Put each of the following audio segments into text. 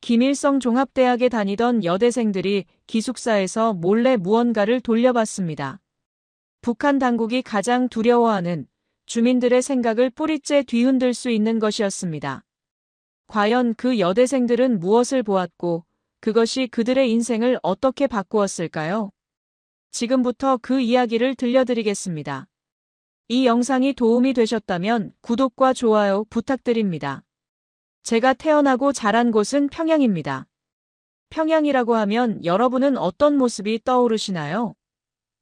김일성 종합대학에 다니던 여대생들이 기숙사에서 몰래 무언가를 돌려봤습니다. 북한 당국이 가장 두려워하는 주민들의 생각을 뿌리째 뒤흔들 수 있는 것이었습니다. 과연 그 여대생들은 무엇을 보았고 그것이 그들의 인생을 어떻게 바꾸었을까요? 지금부터 그 이야기를 들려드리겠습니다. 이 영상이 도움이 되셨다면 구독과 좋아요 부탁드립니다. 제가 태어나고 자란 곳은 평양입니다. 평양이라고 하면 여러분은 어떤 모습이 떠오르시나요?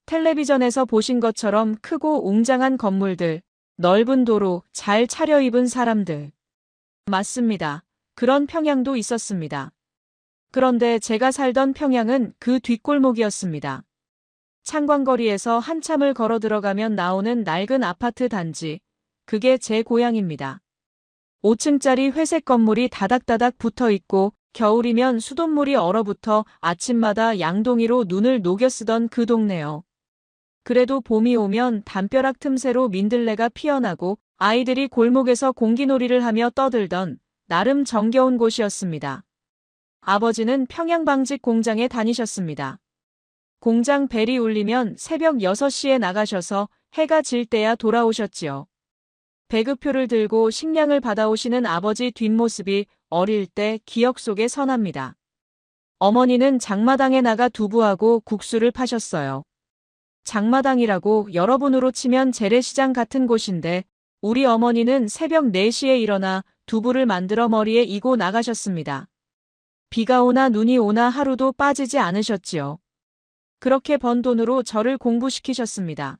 텔레비전에서 보신 것처럼 크고 웅장한 건물들, 넓은 도로, 잘 차려입은 사람들. 맞습니다. 그런 평양도 있었습니다. 그런데 제가 살던 평양은 그 뒷골목이었습니다. 창광거리에서 한참을 걸어 들어가면 나오는 낡은 아파트 단지. 그게 제 고향입니다. 5층짜리 회색 건물이 다닥다닥 붙어 있고 겨울이면 수돗물이 얼어붙어 아침마다 양동이로 눈을 녹여 쓰던 그 동네요. 그래도 봄이 오면 담벼락 틈새로 민들레가 피어나고 아이들이 골목에서 공기놀이를 하며 떠들던 나름 정겨운 곳이었습니다. 아버지는 평양방직 공장에 다니셨습니다. 공장 벨이 울리면 새벽 6시에 나가셔서 해가 질 때야 돌아오셨지요. 배급표를 들고 식량을 받아오시는 아버지 뒷모습이 어릴 때 기억 속에 선합니다. 어머니는 장마당에 나가 두부하고 국수를 파셨어요. 장마당이라고 여러분으로 치면 재래시장 같은 곳인데 우리 어머니는 새벽 4시에 일어나 두부를 만들어 머리에 이고 나가셨습니다. 비가 오나 눈이 오나 하루도 빠지지 않으셨지요. 그렇게 번 돈으로 저를 공부시키셨습니다.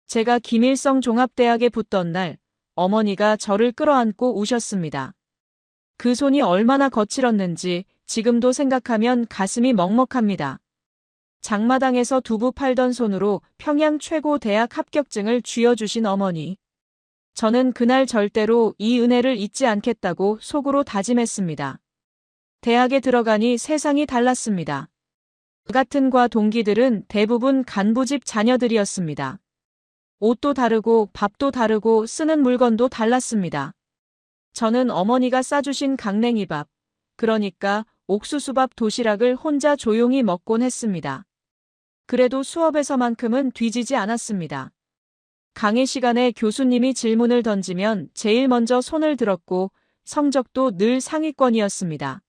제가 김일성 종합대학에 붙던 날 어머니가 저를 끌어안고 우셨습니다. 그 손이 얼마나 거칠었는지 지금도 생각하면 가슴이 먹먹합니다. 장마당에서 두부 팔던 손으로 평양 최고 대학 합격증을 쥐어주신 어머니. 저는 그날 절대로 이 은혜를 잊지 않겠다고 속으로 다짐했습니다. 대학에 들어가니 세상이 달랐습니다. 저 같은 과 동기들은 대부분 간부집 자녀들이었습니다. 옷도 다르고 밥도 다르고 쓰는 물건도 달랐습니다. 저는 어머니가 싸주신 강냉이밥, 그러니까 옥수수밥 도시락을 혼자 조용히 먹곤 했습니다. 그래도 수업에서만큼은 뒤지지 않았습니다. 강의 시간에 교수님이 질문을 던지면 제일 먼저 손을 들었고 성적도 늘 상위권이었습니다.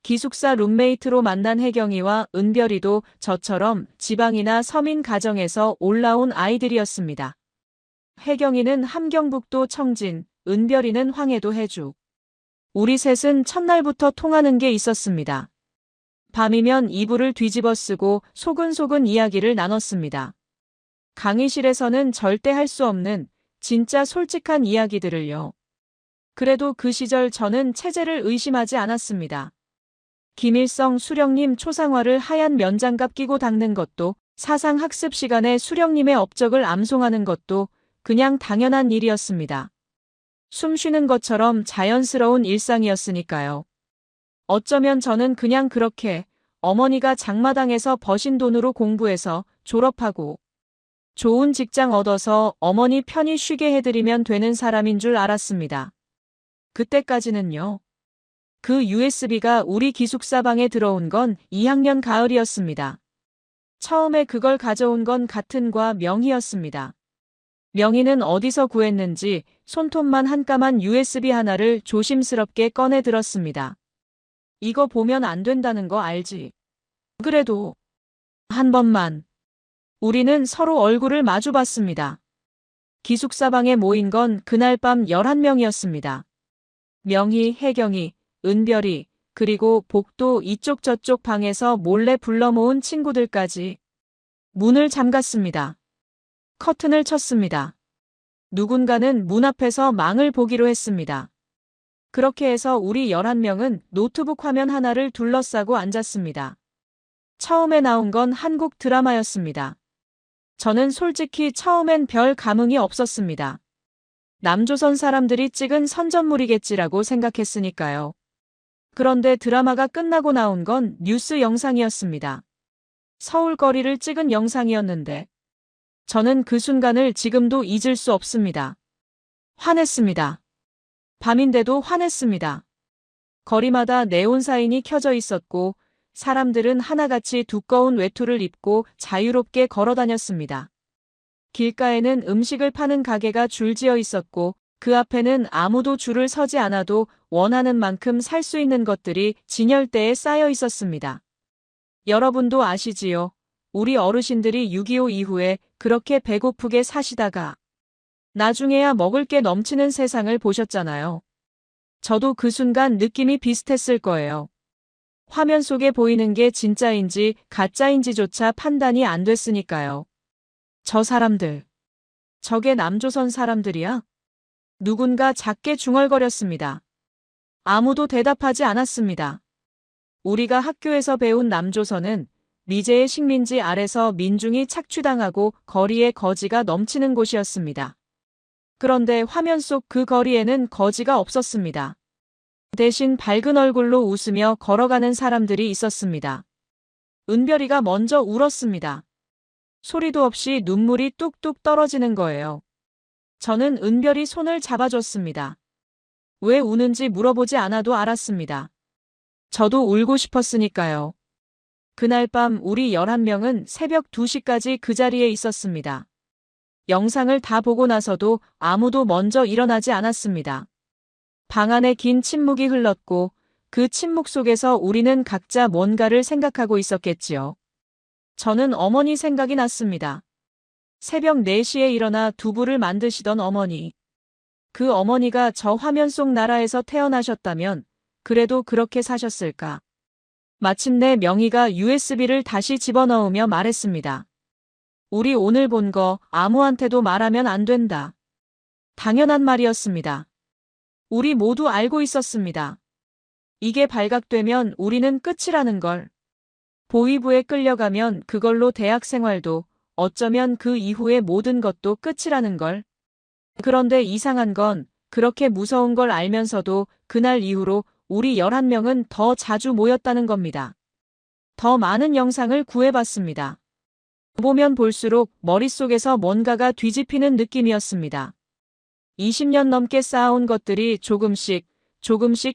기숙사 룸메이트로 만난 혜경이와 은별이도 저처럼 지방이나 서민 가정에서 올라온 아이들이었습니다. 혜경이는 함경북도 청진, 은별이는 황해도 해주. 우리 셋은 첫날부터 통하는 게 있었습니다. 밤이면 이불을 뒤집어 쓰고 소근소근 이야기를 나눴습니다. 강의실에서는 절대 할 수 없는 진짜 솔직한 이야기들을요. 그래도 그 시절 저는 체제를 의심하지 않았습니다. 김일성 수령님 초상화를 하얀 면장갑 끼고 닦는 것도 사상학습 시간에 수령님의 업적을 암송하는 것도 그냥 당연한 일이었습니다. 숨 쉬는 것처럼 자연스러운 일상이었으니까요. 어쩌면 저는 그냥 그렇게 어머니가 장마당에서 버신 돈으로 공부해서 졸업하고 좋은 직장 얻어서 어머니 편히 쉬게 해드리면 되는 사람인 줄 알았습니다. 그때까지는요. 그 USB가 우리 기숙사 방에 들어온 건 2학년 가을이었습니다. 처음에 그걸 가져온 건 같은 과 명희였습니다. 명희는 어디서 구했는지 손톱만 한 까만 USB 하나를 조심스럽게 꺼내 들었습니다. 이거 보면 안 된다는 거 알지? 그래도 한 번만. 우리는 서로 얼굴을 마주 봤습니다. 기숙사 방에 모인 건 그날 밤 11명이었습니다. 명희, 혜경이, 은별이, 그리고 복도 이쪽 저쪽 방에서 몰래 불러 모은 친구들까지. 문을 잠갔습니다. 커튼을 쳤습니다. 누군가는 문 앞에서 망을 보기로 했습니다. 그렇게 해서 우리 11명은 노트북 화면 하나를 둘러싸고 앉았습니다. 처음에 나온 건 한국 드라마였습니다. 저는 솔직히 처음엔 별 감흥이 없었습니다. 남조선 사람들이 찍은 선전물이겠지라고 생각했으니까요. 그런데 드라마가 끝나고 나온 건 뉴스 영상이었습니다. 서울 거리를 찍은 영상이었는데 저는 그 순간을 지금도 잊을 수 없습니다. 화냈습니다. 밤인데도 화냈습니다. 거리마다 네온 사인이 켜져 있었고 사람들은 하나같이 두꺼운 외투를 입고 자유롭게 걸어 다녔습니다. 길가에는 음식을 파는 가게가 줄지어 있었고 그 앞에는 아무도 줄을 서지 않아도 원하는 만큼 살 수 있는 것들이 진열대에 쌓여 있었습니다. 여러분도 아시지요? 우리 어르신들이 6.25 이후에 그렇게 배고프게 사시다가 나중에야 먹을 게 넘치는 세상을 보셨잖아요. 저도 그 순간 느낌이 비슷했을 거예요. 화면 속에 보이는 게 진짜인지 가짜인지조차 판단이 안 됐으니까요. 저 사람들. 저게 남조선 사람들이야? 누군가 작게 중얼거렸습니다. 아무도 대답하지 않았습니다. 우리가 학교에서 배운 남조선은 미제의 식민지 아래서 민중이 착취당하고 거리에 거지가 넘치는 곳이었습니다. 그런데 화면 속 그 거리에는 거지가 없었습니다. 대신 밝은 얼굴로 웃으며 걸어가는 사람들이 있었습니다. 은별이가 먼저 울었습니다. 소리도 없이 눈물이 뚝뚝 떨어지는 거예요. 저는 은별이 손을 잡아줬습니다. 왜 우는지 물어보지 않아도 알았습니다. 저도 울고 싶었으니까요. 그날 밤 우리 11명은 새벽 2시까지 그 자리에 있었습니다. 영상을 다 보고 나서도 아무도 먼저 일어나지 않았습니다. 방 안에 긴 침묵이 흘렀고 그 침묵 속에서 우리는 각자 뭔가를 생각하고 있었겠지요. 저는 어머니 생각이 났습니다. 새벽 4시에 일어나 두부를 만드시던 어머니. 그 어머니가 저 화면 속 나라에서 태어나셨다면 그래도 그렇게 사셨을까? 마침내 명희가 USB를 다시 집어넣으며 말했습니다. 우리 오늘 본 거 아무한테도 말하면 안 된다. 당연한 말이었습니다. 우리 모두 알고 있었습니다. 이게 발각되면 우리는 끝이라는 걸. 보위부에 끌려가면 그걸로 대학 생활도 어쩌면 그 이후의 모든 것도 끝이라는 걸. 그런데 이상한 건 그렇게 무서운 걸 알면서도 그날 이후로 우리 11명은 더 자주 모였다는 겁니다. 더 많은 영상을 구해봤습니다. 보면 볼수록 머릿속에서 뭔가가 뒤집히는 느낌이었습니다. 20년 넘게 쌓아온 것들이 조금씩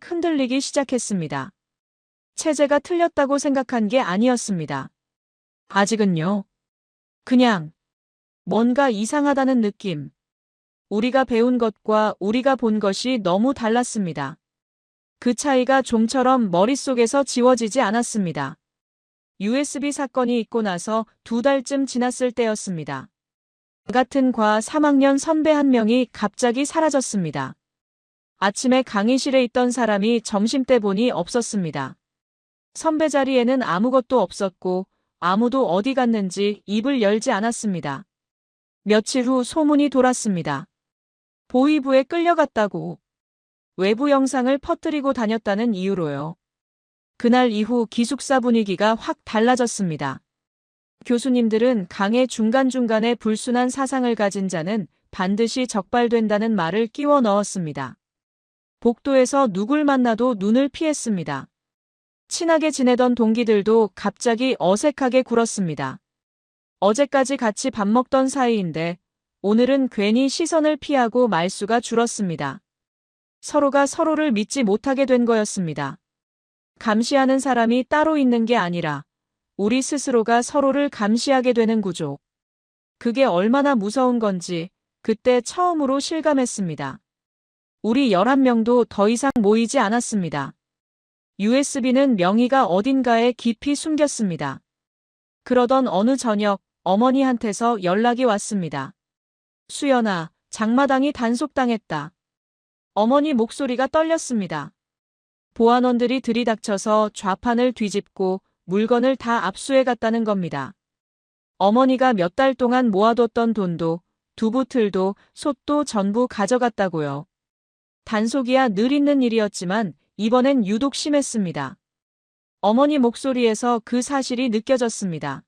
흔들리기 시작했습니다. 체제가 틀렸다고 생각한 게 아니었습니다. 아직은요. 그냥 뭔가 이상하다는 느낌. 우리가 배운 것과 우리가 본 것이 너무 달랐습니다. 그 차이가 좀처럼 머릿속에서 지워지지 않았습니다. USB 사건이 있고 나서 2달쯤 지났을 때였습니다. 같은 과 3학년 선배 한 명이 갑자기 사라졌습니다. 아침에 강의실에 있던 사람이 점심때 보니 없었습니다. 선배 자리에는 아무것도 없었고 아무도 어디 갔는지 입을 열지 않았습니다. 며칠 후 소문이 돌았습니다. 보위부에 끌려갔다고. 외부 영상을 퍼뜨리고 다녔다는 이유로요. 그날 이후 기숙사 분위기가 확 달라졌습니다. 교수님들은 강의 중간중간에 불순한 사상을 가진 자는 반드시 적발된다는 말을 끼워 넣었습니다. 복도에서 누굴 만나도 눈을 피했습니다. 친하게 지내던 동기들도 갑자기 어색하게 굴었습니다. 어제까지 같이 밥 먹던 사이인데 오늘은 괜히 시선을 피하고 말수가 줄었습니다. 서로가 서로를 믿지 못하게 된 거였습니다. 감시하는 사람이 따로 있는 게 아니라 우리 스스로가 서로를 감시하게 되는 구조. 그게 얼마나 무서운 건지 그때 처음으로 실감했습니다. 우리 11명도 더 이상 모이지 않았습니다. USB는 명희가 어딘가에 깊이 숨겼습니다. 그러던 어느 저녁 어머니한테서 연락이 왔습니다. 수연아, 장마당이 단속당했다. 어머니 목소리가 떨렸습니다. 보안원들이 들이닥쳐서 좌판을 뒤집고 물건을 다 압수해갔다는 겁니다. 어머니가 몇 달 동안 모아뒀던 돈도 두부틀도 솥도 전부 가져갔다고요. 단속이야 늘 있는 일이었지만 이번엔 유독 심했습니다. 어머니 목소리에서 그 사실이 느껴졌습니다.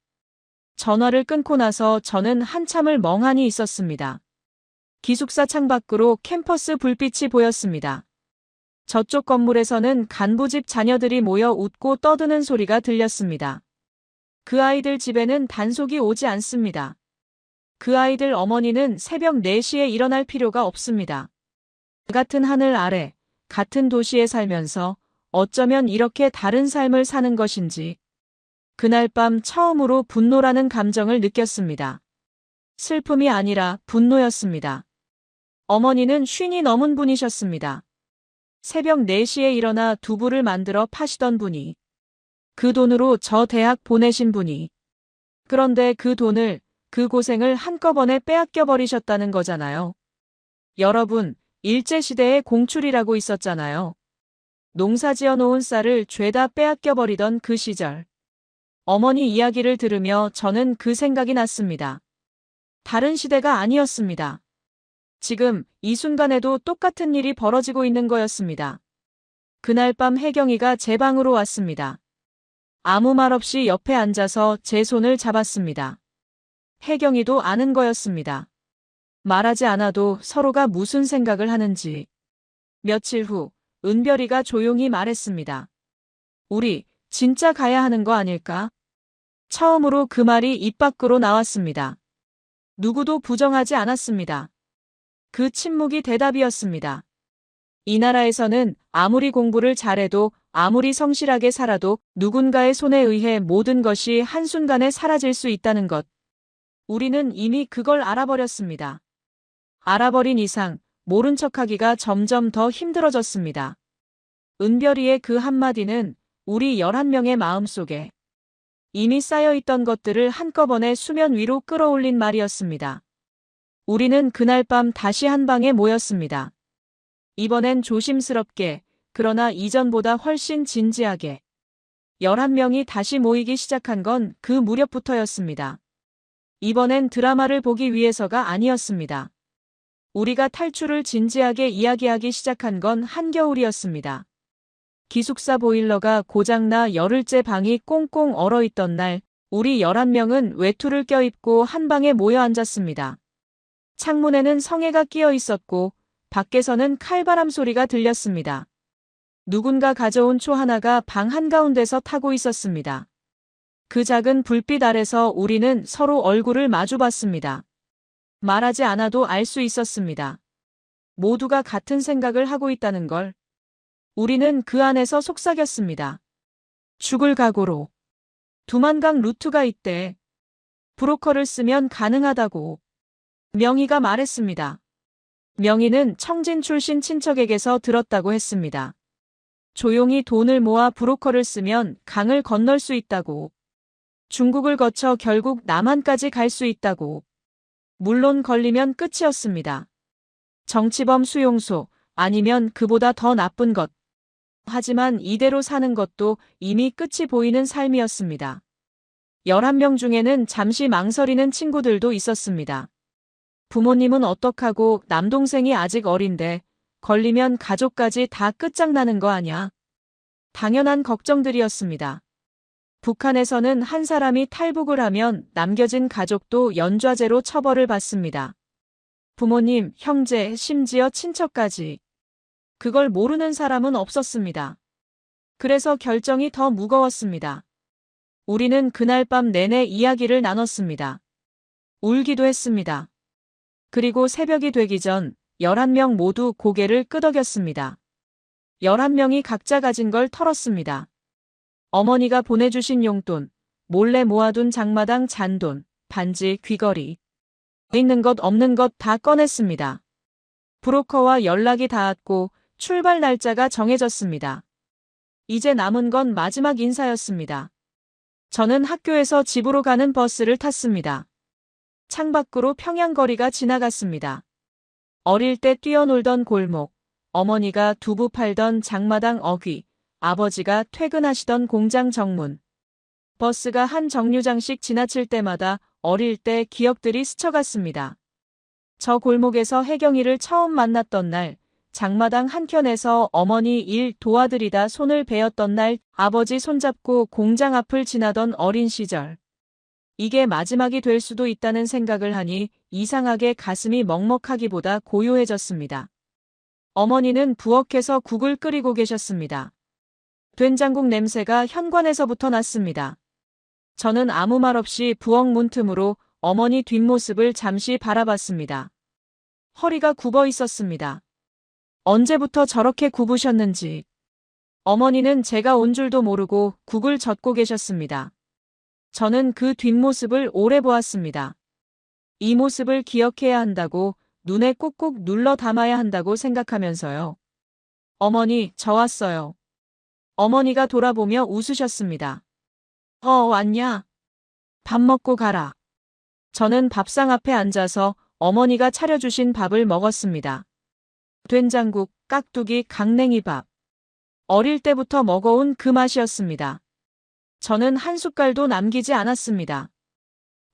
전화를 끊고 나서 저는 한참을 멍하니 있었습니다. 기숙사 창밖으로 캠퍼스 불빛이 보였습니다. 저쪽 건물에서는 간부집 자녀들이 모여 웃고 떠드는 소리가 들렸습니다. 그 아이들 집에는 단속이 오지 않습니다. 그 아이들 어머니는 새벽 4시에 일어날 필요가 없습니다. 같은 하늘 아래, 같은 도시에 살면서 어쩌면 이렇게 다른 삶을 사는 것인지. 그날 밤 처음으로 분노라는 감정을 느꼈습니다. 슬픔이 아니라 분노였습니다. 어머니는 쉰이 넘은 분이셨습니다. 새벽 4시에 일어나 두부를 만들어 파시던 분이. 그 돈으로 저 대학 보내신 분이. 그런데 그 돈을, 그 고생을 한꺼번에 빼앗겨 버리셨다는 거잖아요. 여러분, 일제시대에 공출이라고 있었잖아요. 농사지어 놓은 쌀을 죄다 빼앗겨 버리던 그 시절. 어머니 이야기를 들으며 저는 그 생각이 났습니다. 다른 시대가 아니었습니다. 지금 이 순간에도 똑같은 일이 벌어지고 있는 거였습니다. 그날 밤 혜경이가 제 방으로 왔습니다. 아무 말 없이 옆에 앉아서 제 손을 잡았습니다. 혜경이도 아는 거였습니다. 말하지 않아도 서로가 무슨 생각을 하는지. 며칠 후 은별이가 조용히 말했습니다. 우리 진짜 가야 하는 거 아닐까? 처음으로 그 말이 입 밖으로 나왔습니다. 누구도 부정하지 않았습니다. 그 침묵이 대답이었습니다. 이 나라에서는 아무리 공부를 잘해도 아무리 성실하게 살아도 누군가의 손에 의해 모든 것이 한순간에 사라질 수 있다는 것. 우리는 이미 그걸 알아버렸습니다. 알아버린 이상 모른 척하기가 점점 더 힘들어졌습니다. 은별이의 그 한마디는 우리 11명의 마음속에 이미 쌓여있던 것들을 한꺼번에 수면 위로 끌어올린 말이었습니다. 우리는 그날 밤 다시 한 방에 모였습니다. 이번엔 조심스럽게, 그러나 이전보다 훨씬 진지하게. 11명이 다시 모이기 시작한 건 그 무렵부터였습니다. 이번엔 드라마를 보기 위해서가 아니었습니다. 우리가 탈출을 진지하게 이야기하기 시작한 건 한겨울이었습니다. 기숙사 보일러가 고장나 열흘째 방이 꽁꽁 얼어있던 날, 우리 11명은 외투를 껴입고 한 방에 모여 앉았습니다. 창문에는 성에가 끼어 있었고 밖에서는 칼바람 소리가 들렸습니다. 누군가 가져온 초 하나가 방 한가운데서 타고 있었습니다. 그 작은 불빛 아래서 우리는 서로 얼굴을 마주봤습니다. 말하지 않아도 알 수 있었습니다. 모두가 같은 생각을 하고 있다는 걸. 우리는 그 안에서 속삭였습니다. 죽을 각오로. 두만강 루트가 있대. 브로커를 쓰면 가능하다고. 명희가 말했습니다. 명희는 청진 출신 친척에게서 들었다고 했습니다. 조용히 돈을 모아 브로커를 쓰면 강을 건널 수 있다고. 중국을 거쳐 결국 남한까지 갈 수 있다고. 물론 걸리면 끝이었습니다. 정치범 수용소, 아니면 그보다 더 나쁜 것. 하지만 이대로 사는 것도 이미 끝이 보이는 삶이었습니다. 11명 중에는 잠시 망설이는 친구들도 있었습니다. 부모님은 어떡하고 남동생이 아직 어린데 걸리면 가족까지 다 끝장나는 거 아냐? 당연한 걱정들이었습니다. 북한에서는 한 사람이 탈북을 하면 남겨진 가족도 연좌제로 처벌을 받습니다. 부모님, 형제, 심지어 친척까지. 그걸 모르는 사람은 없었습니다. 그래서 결정이 더 무거웠습니다. 우리는 그날 밤 내내 이야기를 나눴습니다. 울기도 했습니다. 그리고 새벽이 되기 전 11명 모두 고개를 끄덕였습니다. 11명이 각자 가진 걸 털었습니다. 어머니가 보내주신 용돈, 몰래 모아둔 장마당 잔돈, 반지, 귀걸이. 있는 것 없는 것 다 꺼냈습니다. 브로커와 연락이 닿았고 출발 날짜가 정해졌습니다. 이제 남은 건 마지막 인사였습니다. 저는 학교에서 집으로 가는 버스를 탔습니다. 창밖으로 평양거리가 지나갔습니다. 어릴 때 뛰어놀던 골목, 어머니가 두부 팔던 장마당 어귀, 아버지가 퇴근하시던 공장 정문. 버스가 한 정류장씩 지나칠 때마다 어릴 때 기억들이 스쳐갔습니다. 저 골목에서 혜경이를 처음 만났던 날, 장마당 한켠에서 어머니 일 도와드리다 손을 베었던 날, 아버지 손잡고 공장 앞을 지나던 어린 시절. 이게 마지막이 될 수도 있다는 생각을 하니 이상하게 가슴이 먹먹하기보다 고요해졌습니다. 어머니는 부엌에서 국을 끓이고 계셨습니다. 된장국 냄새가 현관에서부터 났습니다. 저는 아무 말 없이 부엌 문틈으로 어머니 뒷모습을 잠시 바라봤습니다. 허리가 굽어 있었습니다. 언제부터 저렇게 굽으셨는지. 어머니는 제가 온 줄도 모르고 국을 젓고 계셨습니다. 저는 그 뒷모습을 오래 보았습니다. 이 모습을 기억해야 한다고, 눈에 꾹꾹 눌러 담아야 한다고 생각하면서요. 어머니, 저 왔어요. 어머니가 돌아보며 웃으셨습니다. 왔냐? 밥 먹고 가라. 저는 밥상 앞에 앉아서 어머니가 차려주신 밥을 먹었습니다. 된장국, 깍두기, 강냉이밥. 어릴 때부터 먹어온 그 맛이었습니다. 저는 한 숟갈도 남기지 않았습니다.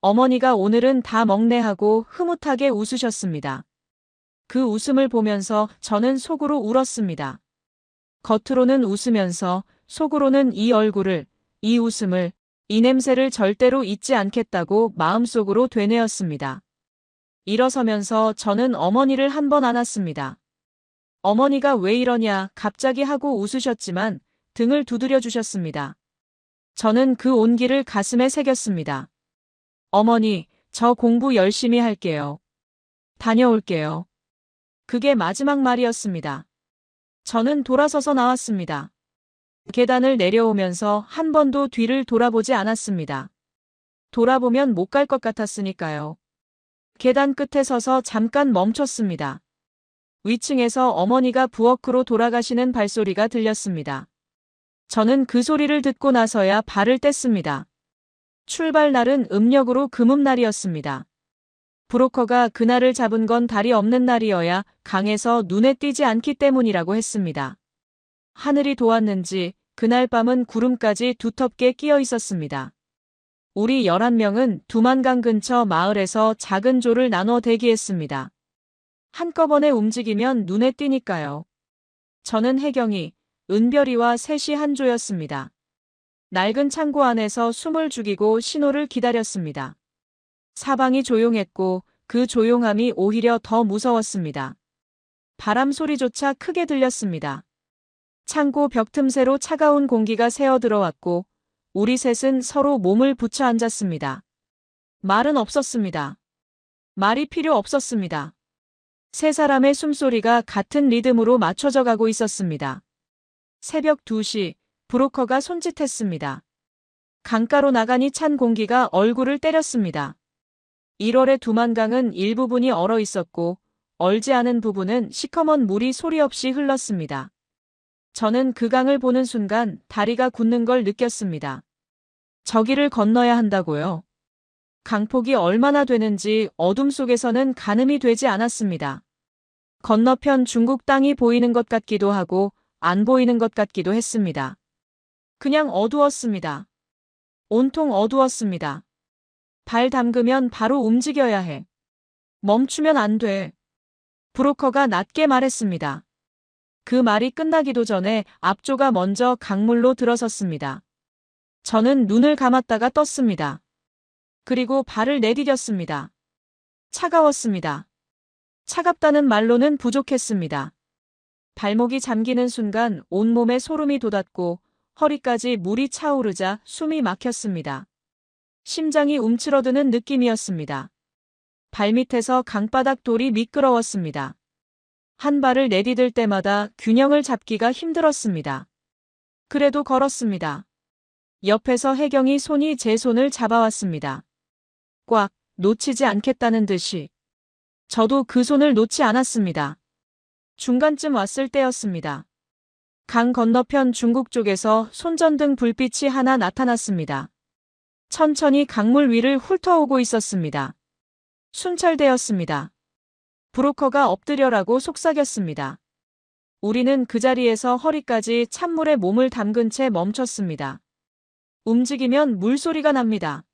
어머니가 오늘은 다 먹네 하고 흐뭇하게 웃으셨습니다. 그 웃음을 보면서 저는 속으로 울었습니다. 겉으로는 웃으면서 속으로는 이 얼굴을, 이 웃음을, 이 냄새를 절대로 잊지 않겠다고 마음속으로 되뇌었습니다. 일어서면서 저는 어머니를 한 번 안았습니다. 어머니가 왜 이러냐 갑자기 하고 웃으셨지만 등을 두드려 주셨습니다. 저는 그 온기를 가슴에 새겼습니다. 어머니, 저 공부 열심히 할게요. 다녀올게요. 그게 마지막 말이었습니다. 저는 돌아서서 나왔습니다. 계단을 내려오면서 한 번도 뒤를 돌아보지 않았습니다. 돌아보면 못 갈 것 같았으니까요. 계단 끝에 서서 잠깐 멈췄습니다. 위층에서 어머니가 부엌으로 돌아가시는 발소리가 들렸습니다. 저는 그 소리를 듣고 나서야 발을 뗐습니다. 출발 날은 음력으로 금음날이었습니다. 브로커가 그날을 잡은 건 달이 없는 날이어야 강에서 눈에 띄지 않기 때문이라고 했습니다. 하늘이 도왔는지 그날 밤은 구름까지 두텁게 끼어 있었습니다. 우리 11명은 두만강 근처 마을에서 작은 조를 나눠 대기했습니다. 한꺼번에 움직이면 눈에 띄니까요. 저는 혜경이, 은별이와 셋이 한 조였습니다. 낡은 창고 안에서 숨을 죽이고 신호를 기다렸습니다. 사방이 조용했고 그 조용함이 오히려 더 무서웠습니다. 바람 소리조차 크게 들렸습니다. 창고 벽 틈새로 차가운 공기가 새어 들어왔고 우리 셋은 서로 몸을 붙여 앉았습니다. 말은 없었습니다. 말이 필요 없었습니다. 세 사람의 숨소리가 같은 리듬으로 맞춰져 가고 있었습니다. 새벽 2시, 브로커가 손짓했습니다. 강가로 나가니 찬 공기가 얼굴을 때렸습니다. 1월의 두만강은 일부분이 얼어 있었고 얼지 않은 부분은 시커먼 물이 소리 없이 흘렀습니다. 저는 그 강을 보는 순간 다리가 굳는 걸 느꼈습니다. 저기를 건너야 한다고요. 강폭이 얼마나 되는지 어둠 속에서는 가늠이 되지 않았습니다. 건너편 중국 땅이 보이는 것 같기도 하고 안 보이는 것 같기도 했습니다. 그냥 어두웠습니다. 온통 어두웠습니다. 발 담그면 바로 움직여야 해. 멈추면 안 돼. 브로커가 낮게 말했습니다. 그 말이 끝나기도 전에 앞조가 먼저 강물로 들어섰습니다. 저는 눈을 감았다가 떴습니다. 그리고 발을 내디뎠습니다. 차가웠습니다. 차갑다는 말로는 부족했습니다. 발목이 잠기는 순간 온몸에 소름이 돋았고 허리까지 물이 차오르자 숨이 막혔습니다. 심장이 움츠러드는 느낌이었습니다. 발밑에서 강바닥 돌이 미끄러웠습니다. 한 발을 내디딜 때마다 균형을 잡기가 힘들었습니다. 그래도 걸었습니다. 옆에서 혜경이 손이 제 손을 잡아왔습니다. 꽉, 놓치지 않겠다는 듯이. 저도 그 손을 놓지 않았습니다. 중간쯤 왔을 때였습니다. 강 건너편 중국 쪽에서 손전등 불빛이 하나 나타났습니다. 천천히 강물 위를 훑어오고 있었습니다. 순찰대였습니다. 브로커가 엎드려라고 속삭였습니다. 우리는 그 자리에서 허리까지 찬물에 몸을 담근 채 멈췄습니다. 움직이면 물소리가 납니다.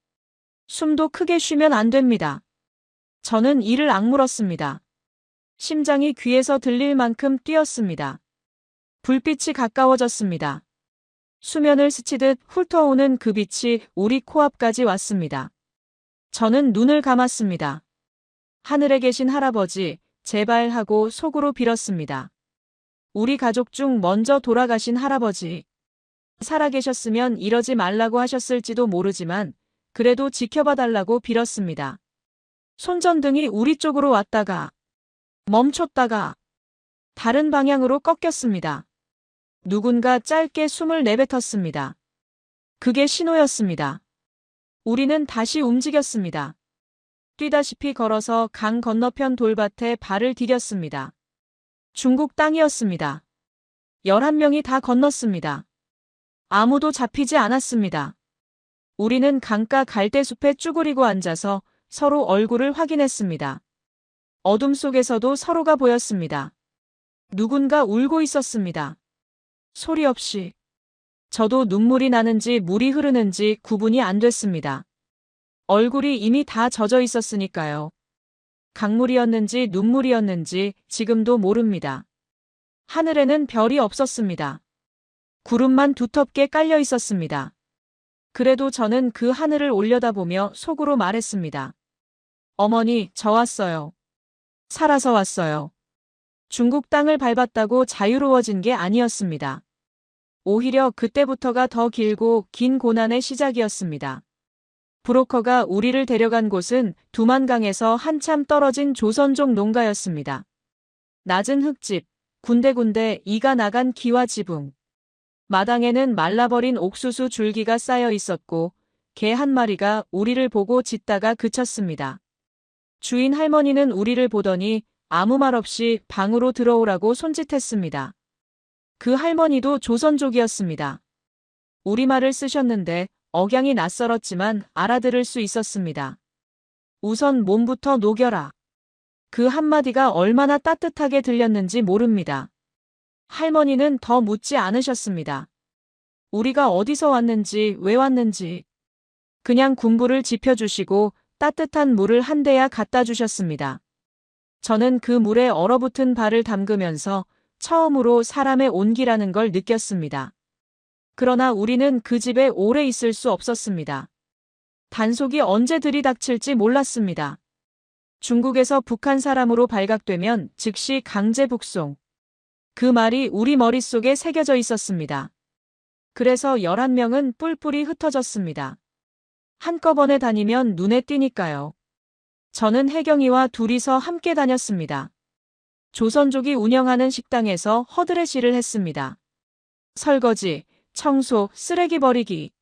숨도 크게 쉬면 안 됩니다. 저는 이를 악물었습니다. 심장이 귀에서 들릴 만큼 뛰었습니다. 불빛이 가까워졌습니다. 수면을 스치듯 훑어오는 그 빛이 우리 코앞까지 왔습니다. 저는 눈을 감았습니다. 하늘에 계신 할아버지, 제발 하고 속으로 빌었습니다. 우리 가족 중 먼저 돌아가신 할아버지. 살아계셨으면 이러지 말라고 하셨을지도 모르지만 그래도 지켜봐 달라고 빌었습니다. 손전등이 우리 쪽으로 왔다가 멈췄다가 다른 방향으로 꺾였습니다. 누군가 짧게 숨을 내뱉었습니다. 그게 신호였습니다. 우리는 다시 움직였습니다. 뛰다시피 걸어서 강 건너편 돌밭에 발을 디뎠습니다. 중국 땅이었습니다. 11명이 다 건넜습니다. 아무도 잡히지 않았습니다. 우리는 강가 갈대숲에 쭈그리고 앉아서 서로 얼굴을 확인했습니다. 어둠 속에서도 서로가 보였습니다. 누군가 울고 있었습니다. 소리 없이. 저도 눈물이 나는지 물이 흐르는지 구분이 안 됐습니다. 얼굴이 이미 다 젖어 있었으니까요. 강물이었는지 눈물이었는지 지금도 모릅니다. 하늘에는 별이 없었습니다. 구름만 두텁게 깔려 있었습니다. 그래도 저는 그 하늘을 올려다보며 속으로 말했습니다. 어머니, 저 왔어요. 살아서 왔어요. 중국 땅을 밟았다고 자유로워진 게 아니었습니다. 오히려 그때부터가 더 길고 긴 고난의 시작이었습니다. 브로커가 우리를 데려간 곳은 두만강에서 한참 떨어진 조선족 농가였습니다. 낮은 흙집, 군데군데 이가 나간 기와 지붕. 마당에는 말라버린 옥수수 줄기가 쌓여 있었고 개 한 마리가 우리를 보고 짖다가 그쳤습니다. 주인 할머니는 우리를 보더니 아무 말 없이 방으로 들어오라고 손짓했습니다. 그 할머니도 조선족이었습니다. 우리말을 쓰셨는데 억양이 낯설었지만 알아들을 수 있었습니다. 우선 몸부터 녹여라. 그 한마디가 얼마나 따뜻하게 들렸는지 모릅니다. 할머니는 더 묻지 않으셨습니다. 우리가 어디서 왔는지 왜 왔는지. 그냥 군부를 지펴주시고 따뜻한 물을 한 대야 갖다 주셨습니다. 저는 그 물에 얼어붙은 발을 담그면서 처음으로 사람의 온기라는 걸 느꼈습니다. 그러나 우리는 그 집에 오래 있을 수 없었습니다. 단속이 언제 들이닥칠지 몰랐습니다. 중국에서 북한 사람으로 발각되면 즉시 강제 북송. 그 말이 우리 머릿속에 새겨져 있었습니다. 그래서 11명은 뿔뿔이 흩어졌습니다. 한꺼번에 다니면 눈에 띄니까요. 저는 혜경이와 둘이서 함께 다녔습니다. 조선족이 운영하는 식당에서 허드렛 일을 했습니다. 설거지, 청소, 쓰레기 버리기.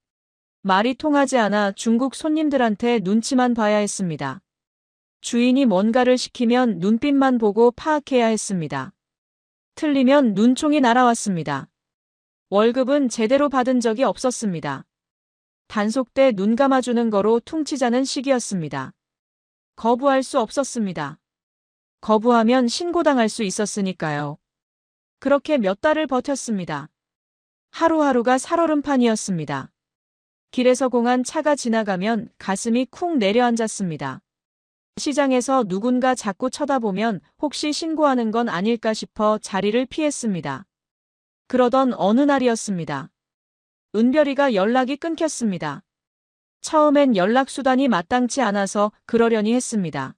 말이 통하지 않아 중국 손님들한테 눈치만 봐야 했습니다. 주인이 뭔가를 시키면 눈빛만 보고 파악해야 했습니다. 틀리면 눈총이 날아왔습니다. 월급은 제대로 받은 적이 없었습니다. 단속 때 눈 감아주는 거로 퉁치자는 식이었습니다. 거부할 수 없었습니다. 거부하면 신고당할 수 있었으니까요. 그렇게 몇 달을 버텼습니다. 하루하루가 살얼음판이었습니다. 길에서 공한 차가 지나가면 가슴이 쿵 내려앉았습니다. 시장에서 누군가 자꾸 쳐다보면 혹시 신고하는 건 아닐까 싶어 자리를 피했습니다. 그러던 어느 날이었습니다. 은별이가 연락이 끊겼습니다. 처음엔 연락수단이 마땅치 않아서 그러려니 했습니다.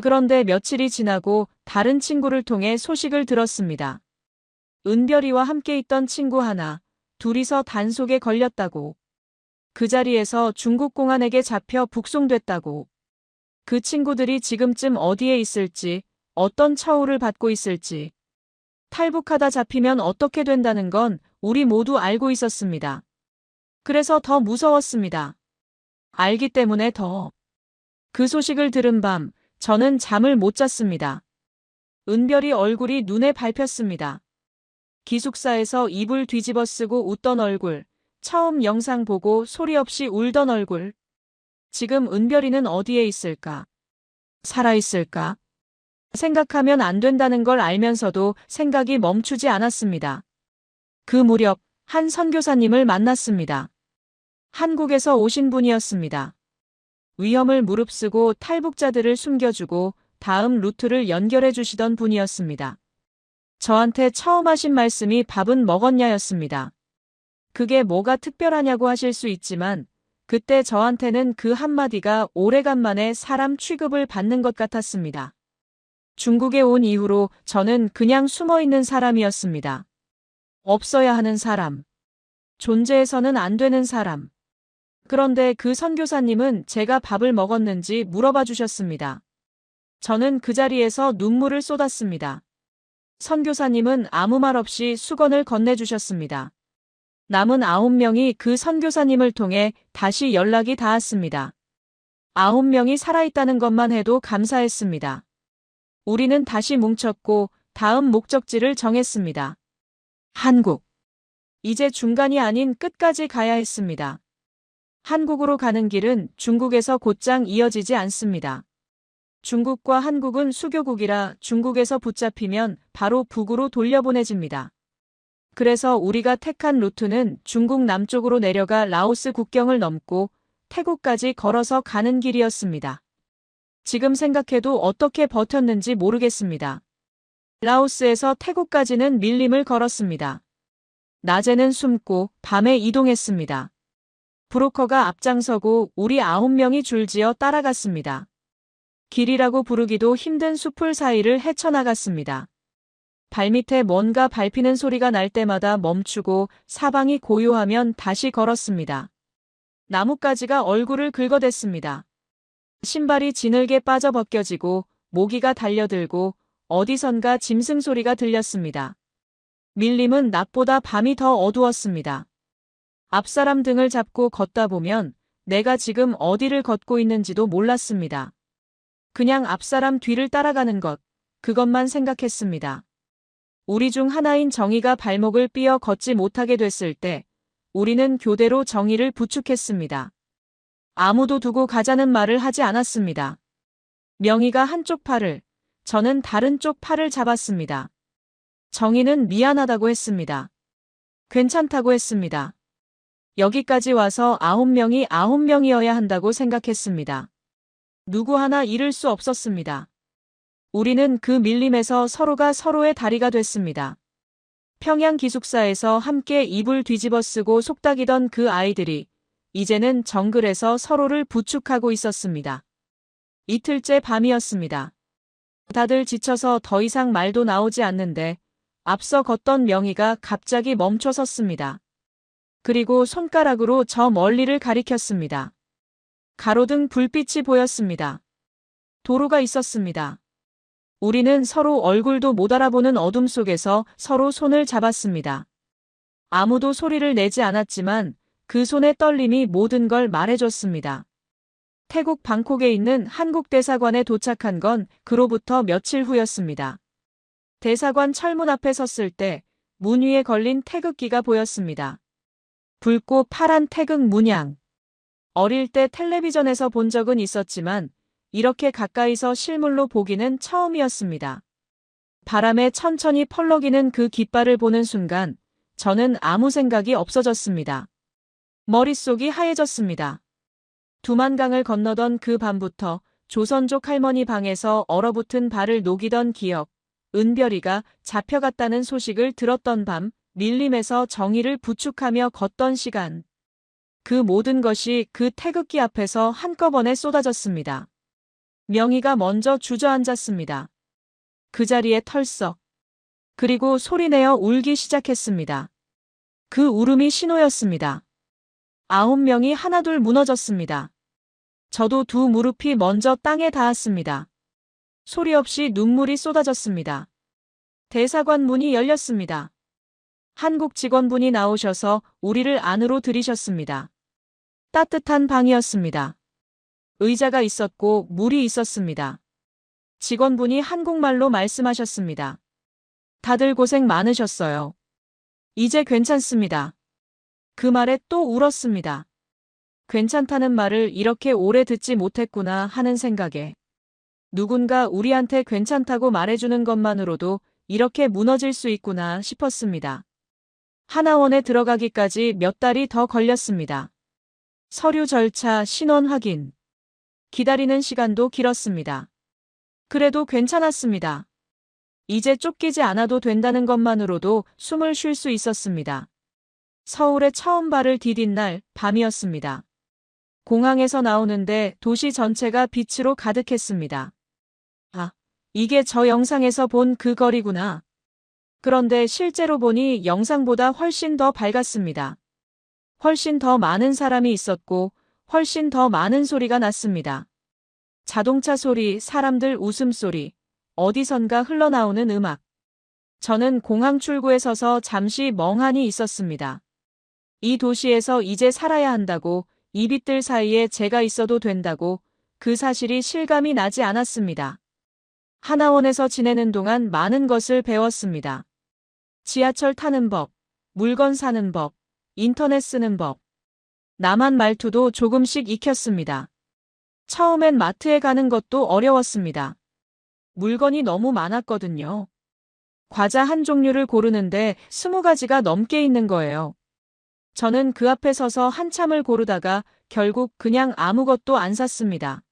그런데 며칠이 지나고 다른 친구를 통해 소식을 들었습니다. 은별이와 함께 있던 친구 하나, 둘이서 단속에 걸렸다고. 그 자리에서 중국 공안에게 잡혀 북송됐다고. 그 친구들이 지금쯤 어디에 있을지, 어떤 처우를 받고 있을지. 탈북하다 잡히면 어떻게 된다는 건 우리 모두 알고 있었습니다. 그래서 더 무서웠습니다. 알기 때문에 더. 그 소식을 들은 밤, 저는 잠을 못 잤습니다. 은별이 얼굴이 눈에 밟혔습니다. 기숙사에서 이불 뒤집어 쓰고 웃던 얼굴, 처음 영상 보고 소리 없이 울던 얼굴. 지금 은별이는 어디에 있을까? 살아있을까? 생각하면 안 된다는 걸 알면서도 생각이 멈추지 않았습니다. 그 무렵 한 선교사님을 만났습니다. 한국에서 오신 분이었습니다. 위험을 무릅쓰고 탈북자들을 숨겨주고 다음 루트를 연결해 주시던 분이었습니다. 저한테 처음 하신 말씀이 밥은 먹었냐였습니다. 그게 뭐가 특별하냐고 하실 수 있지만 그때 저한테는 그 한마디가 오래간만에 사람 취급을 받는 것 같았습니다. 중국에 온 이후로 저는 그냥 숨어있는 사람이었습니다. 없어야 하는 사람. 존재해서는 안 되는 사람. 그런데 그 선교사님은 제가 밥을 먹었는지 물어봐 주셨습니다. 저는 그 자리에서 눈물을 쏟았습니다. 선교사님은 아무 말 없이 수건을 건네주셨습니다. 남은 9명이 그 선교사님을 통해 다시 연락이 닿았습니다. 9명이 살아있다는 것만 해도 감사했습니다. 우리는 다시 뭉쳤고 다음 목적지를 정했습니다. 한국. 이제 중간이 아닌 끝까지 가야 했습니다. 한국으로 가는 길은 중국에서 곧장 이어지지 않습니다. 중국과 한국은 수교국이라 중국에서 붙잡히면 바로 북으로 돌려보내집니다. 그래서 우리가 택한 루트는 중국 남쪽으로 내려가 라오스 국경을 넘고 태국까지 걸어서 가는 길이었습니다. 지금 생각해도 어떻게 버텼는지 모르겠습니다. 라오스에서 태국까지는 밀림을 걸었습니다. 낮에는 숨고 밤에 이동했습니다. 브로커가 앞장서고 우리 9명이 줄지어 따라갔습니다. 길이라고 부르기도 힘든 숲을 사이를 헤쳐나갔습니다. 발밑에 뭔가 밟히는 소리가 날 때마다 멈추고 사방이 고요하면 다시 걸었습니다. 나뭇가지가 얼굴을 긁어댔습니다. 신발이 지늘게 빠져 벗겨지고 모기가 달려들고 어디선가 짐승 소리가 들렸습니다. 밀림은 낮보다 밤이 더 어두웠습니다. 앞사람 등을 잡고 걷다 보면 내가 지금 어디를 걷고 있는지도 몰랐습니다. 그냥 앞사람 뒤를 따라가는 것, 그것만 생각했습니다. 우리 중 하나인 정희가 발목을 삐어 걷지 못하게 됐을 때 우리는 교대로 정희를 부축했습니다. 아무도 두고 가자는 말을 하지 않았습니다. 명희가 한쪽 팔을, 저는 다른 쪽 팔을 잡았습니다. 정희는 미안하다고 했습니다. 괜찮다고 했습니다. 여기까지 와서 9명이 9명이어야 한다고 생각했습니다. 누구 하나 잃을 수 없었습니다. 우리는 그 밀림에서 서로가 서로의 다리가 됐습니다. 평양 기숙사에서 함께 이불 뒤집어 쓰고 속닥이던 그 아이들이 이제는 정글에서 서로를 부축하고 있었습니다. 이틀째 밤이었습니다. 다들 지쳐서 더 이상 말도 나오지 않는데 앞서 걷던 명희가 갑자기 멈춰 섰습니다. 그리고 손가락으로 저 멀리를 가리켰습니다. 가로등 불빛이 보였습니다. 도로가 있었습니다. 우리는 서로 얼굴도 못 알아보는 어둠 속에서 서로 손을 잡았습니다. 아무도 소리를 내지 않았지만 그 손의 떨림이 모든 걸 말해줬습니다. 태국 방콕에 있는 한국 대사관에 도착한 건 그로부터 며칠 후였습니다. 대사관 철문 앞에 섰을 때 문 위에 걸린 태극기가 보였습니다. 붉고 파란 태극 문양. 어릴 때 텔레비전에서 본 적은 있었지만 이렇게 가까이서 실물로 보기는 처음이었습니다. 바람에 천천히 펄럭이는 그 깃발을 보는 순간 저는 아무 생각이 없어졌습니다. 머릿속이 하얘졌습니다. 두만강을 건너던 그 밤부터 조선족 할머니 방에서 얼어붙은 발을 녹이던 기억, 은별이가 잡혀갔다는 소식을 들었던 밤, 밀림에서 정희를 부축하며 걷던 시간. 그 모든 것이 그 태극기 앞에서 한꺼번에 쏟아졌습니다. 명희가 먼저 주저앉았습니다. 그 자리에 털썩. 그리고 소리내어 울기 시작했습니다. 그 울음이 신호였습니다. 9명이 하나둘 무너졌습니다. 저도 두 무릎이 먼저 땅에 닿았습니다. 소리 없이 눈물이 쏟아졌습니다. 대사관 문이 열렸습니다. 한국 직원분이 나오셔서 우리를 안으로 들이셨습니다. 따뜻한 방이었습니다. 의자가 있었고 물이 있었습니다. 직원분이 한국말로 말씀하셨습니다. 다들 고생 많으셨어요. 이제 괜찮습니다. 그 말에 또 울었습니다. 괜찮다는 말을 이렇게 오래 듣지 못했구나 하는 생각에 누군가 우리한테 괜찮다고 말해주는 것만으로도 이렇게 무너질 수 있구나 싶었습니다. 하나원에 들어가기까지 몇 달이 더 걸렸습니다. 서류 절차, 신원 확인. 기다리는 시간도 길었습니다. 그래도 괜찮았습니다. 이제 쫓기지 않아도 된다는 것만으로도 숨을 쉴 수 있었습니다. 서울에 처음 발을 디딘 날 밤이었습니다. 공항에서 나오는데 도시 전체가 빛으로 가득했습니다. 아, 이게 저 영상에서 본 그 거리구나. 그런데 실제로 보니 영상보다 훨씬 더 밝았습니다. 훨씬 더 많은 사람이 있었고 훨씬 더 많은 소리가 났습니다. 자동차 소리, 사람들 웃음소리, 어디선가 흘러나오는 음악. 저는 공항 출구에 서서 잠시 멍하니 있었습니다. 이 도시에서 이제 살아야 한다고, 이 빛들 사이에 제가 있어도 된다고, 그 사실이 실감이 나지 않았습니다. 하나원에서 지내는 동안 많은 것을 배웠습니다. 지하철 타는 법, 물건 사는 법, 인터넷 쓰는 법. 남한 말투도 조금씩 익혔습니다. 처음엔 마트에 가는 것도 어려웠습니다. 물건이 너무 많았거든요. 과자 한 종류를 고르는데 20가지가 넘게 있는 거예요. 저는 그 앞에 서서 한참을 고르다가 결국 그냥 아무것도 안 샀습니다.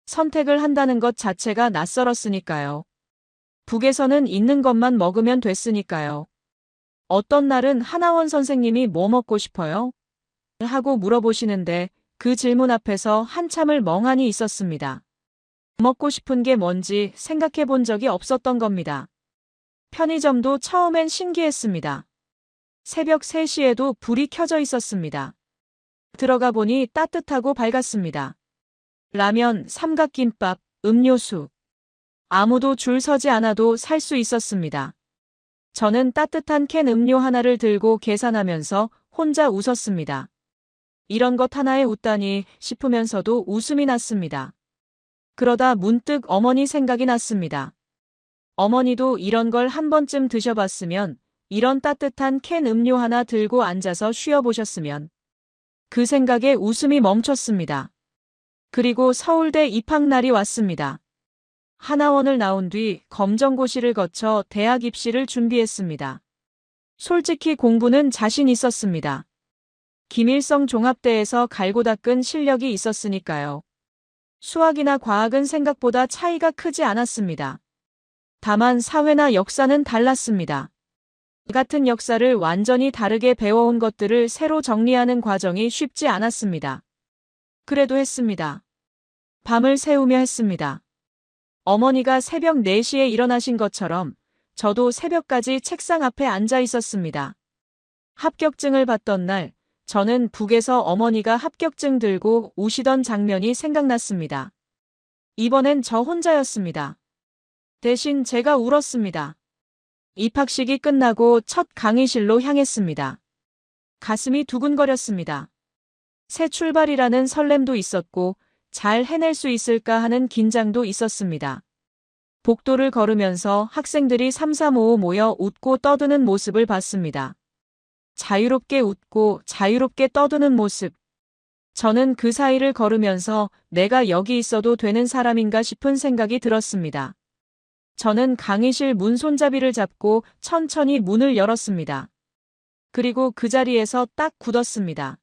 선택을 한다는 것 자체가 낯설었으니까요. 북에서는 있는 것만 먹으면 됐으니까요. 어떤 날은 하나원 선생님이 뭐 먹고 싶어요? 하고 물어보시는데 그 질문 앞에서 한참을 멍하니 있었습니다. 먹고 싶은 게 뭔지 생각해 본 적이 없었던 겁니다. 편의점도 처음엔 신기했습니다. 새벽 3시에도 불이 켜져 있었습니다. 들어가 보니 따뜻하고 밝았습니다. 라면, 삼각김밥, 음료수. 아무도 줄 서지 않아도 살 수 있었습니다. 저는 따뜻한 캔 음료 하나를 들고 계산하면서 혼자 웃었습니다. 이런 것 하나에 웃다니 싶으면서도 웃음이 났습니다. 그러다 문득 어머니 생각이 났습니다. 어머니도 이런 걸 한 번쯤 드셔봤으면, 이런 따뜻한 캔 음료 하나 들고 앉아서 쉬어보셨으면. 그 생각에 웃음이 멈췄습니다. 그리고 서울대 입학날이 왔습니다. 하나원을 나온 뒤 검정고시를 거쳐 대학 입시를 준비했습니다. 솔직히 공부는 자신 있었습니다. 김일성 종합대에서 갈고 닦은 실력이 있었으니까요. 수학이나 과학은 생각보다 차이가 크지 않았습니다. 다만 사회나 역사는 달랐습니다. 같은 역사를 완전히 다르게 배워온 것들을 새로 정리하는 과정이 쉽지 않았습니다. 그래도 했습니다. 밤을 새우며 했습니다. 어머니가 새벽 4시에 일어나신 것처럼 저도 새벽까지 책상 앞에 앉아 있었습니다. 합격증을 받던 날, 저는 북에서 어머니가 합격증 들고 우시던 장면이 생각났습니다. 이번엔 저 혼자였습니다. 대신 제가 울었습니다. 입학식이 끝나고 첫 강의실로 향했습니다. 가슴이 두근거렸습니다. 새 출발이라는 설렘도 있었고 잘 해낼 수 있을까 하는 긴장도 있었습니다. 복도를 걸으면서 학생들이 삼삼오오 모여 웃고 떠드는 모습을 봤습니다. 자유롭게 웃고 자유롭게 떠드는 모습. 저는 그 사이를 걸으면서 내가 여기 있어도 되는 사람인가 싶은 생각이 들었습니다. 저는 강의실 문 손잡이를 잡고 천천히 문을 열었습니다. 그리고 그 자리에서 딱 굳었습니다.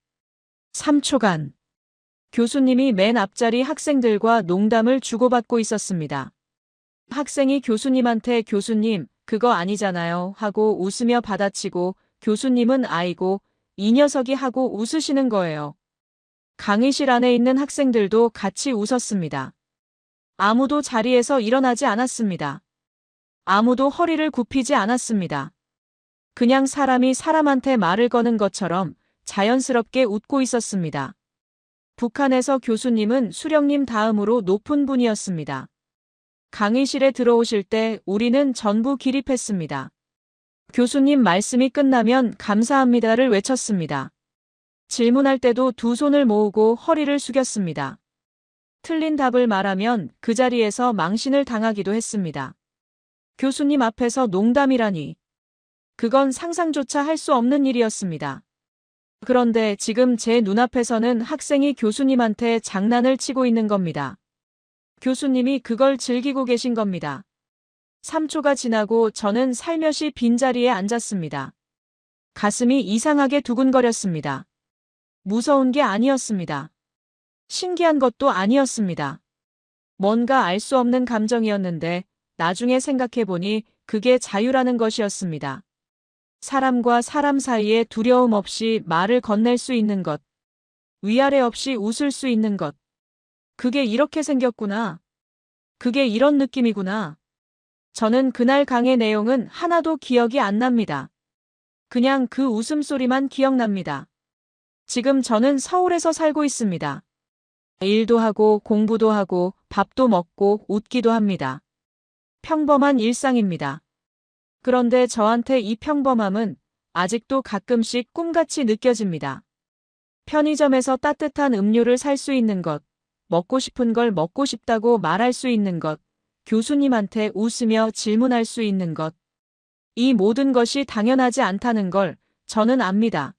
3초간. 교수님이 맨 앞자리 학생들과 농담을 주고받고 있었습니다. 학생이 교수님한테 교수님, 그거 아니잖아요 하고 웃으며 받아치고 교수님은 아이고, 이 녀석이 하고 웃으시는 거예요. 강의실 안에 있는 학생들도 같이 웃었습니다. 아무도 자리에서 일어나지 않았습니다. 아무도 허리를 굽히지 않았습니다. 그냥 사람이 사람한테 말을 거는 것처럼 자연스럽게 웃고 있었습니다. 북한에서 교수님은 수령님 다음으로 높은 분이었습니다. 강의실에 들어오실 때 우리는 전부 기립했습니다. 교수님 말씀이 끝나면 감사합니다를 외쳤습니다. 질문할 때도 두 손을 모으고 허리를 숙였습니다. 틀린 답을 말하면 그 자리에서 망신을 당하기도 했습니다. 교수님 앞에서 농담이라니. 그건 상상조차 할 수 없는 일이었습니다. 그런데 지금 제 눈앞에서는 학생이 교수님한테 장난을 치고 있는 겁니다. 교수님이 그걸 즐기고 계신 겁니다. 3초가 지나고 저는 살며시 빈자리에 앉았습니다. 가슴이 이상하게 두근거렸습니다. 무서운 게 아니었습니다. 신기한 것도 아니었습니다. 뭔가 알 수 없는 감정이었는데 나중에 생각해보니 그게 자유라는 것이었습니다. 사람과 사람 사이에 두려움 없이 말을 건넬 수 있는 것. 위아래 없이 웃을 수 있는 것. 그게 이렇게 생겼구나. 그게 이런 느낌이구나. 저는 그날 강의 내용은 하나도 기억이 안 납니다. 그냥 그 웃음소리만 기억납니다. 지금 저는 서울에서 살고 있습니다. 일도 하고 공부도 하고 밥도 먹고 웃기도 합니다. 평범한 일상입니다. 그런데 저한테 이 평범함은 아직도 가끔씩 꿈같이 느껴집니다. 편의점에서 따뜻한 음료를 살 수 있는 것, 먹고 싶은 걸 먹고 싶다고 말할 수 있는 것, 교수님한테 웃으며 질문할 수 있는 것. 이 모든 것이 당연하지 않다는 걸 저는 압니다.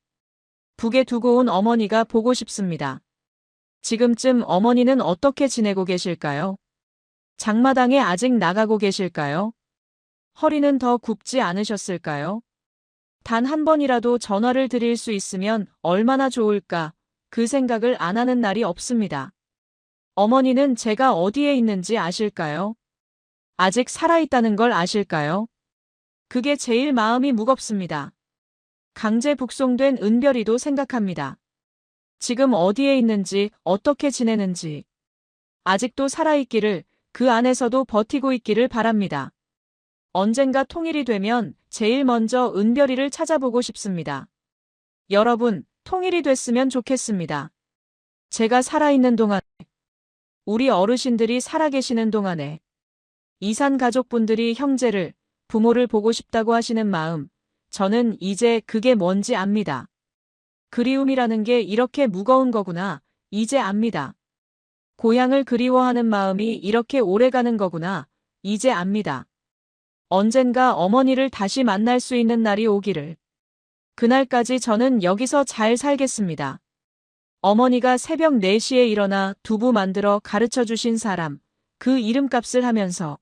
북에 두고 온 어머니가 보고 싶습니다. 지금쯤 어머니는 어떻게 지내고 계실까요? 장마당에 아직 나가고 계실까요? 허리는 더 굽지 않으셨을까요? 단 한 번이라도 전화를 드릴 수 있으면 얼마나 좋을까, 그 생각을 안 하는 날이 없습니다. 어머니는 제가 어디에 있는지 아실까요? 아직 살아있다는 걸 아실까요? 그게 제일 마음이 무겁습니다. 강제 북송된 은별이도 생각합니다. 지금 어디에 있는지, 어떻게 지내는지. 아직도 살아있기를, 그 안에서도 버티고 있기를 바랍니다. 언젠가 통일이 되면 제일 먼저 은별이를 찾아보고 싶습니다. 여러분, 통일이 됐으면 좋겠습니다. 제가 살아있는 동안에, 우리 어르신들이 살아계시는 동안에, 이산 가족분들이 형제를, 부모를 보고 싶다고 하시는 마음, 저는 이제 그게 뭔지 압니다. 그리움이라는 게 이렇게 무거운 거구나, 이제 압니다. 고향을 그리워하는 마음이 이렇게 오래가는 거구나, 이제 압니다. 언젠가 어머니를 다시 만날 수 있는 날이 오기를. 그날까지 저는 여기서 잘 살겠습니다. 어머니가 새벽 4시에 일어나 두부 만들어 가르쳐 주신 사람, 그 이름값을 하면서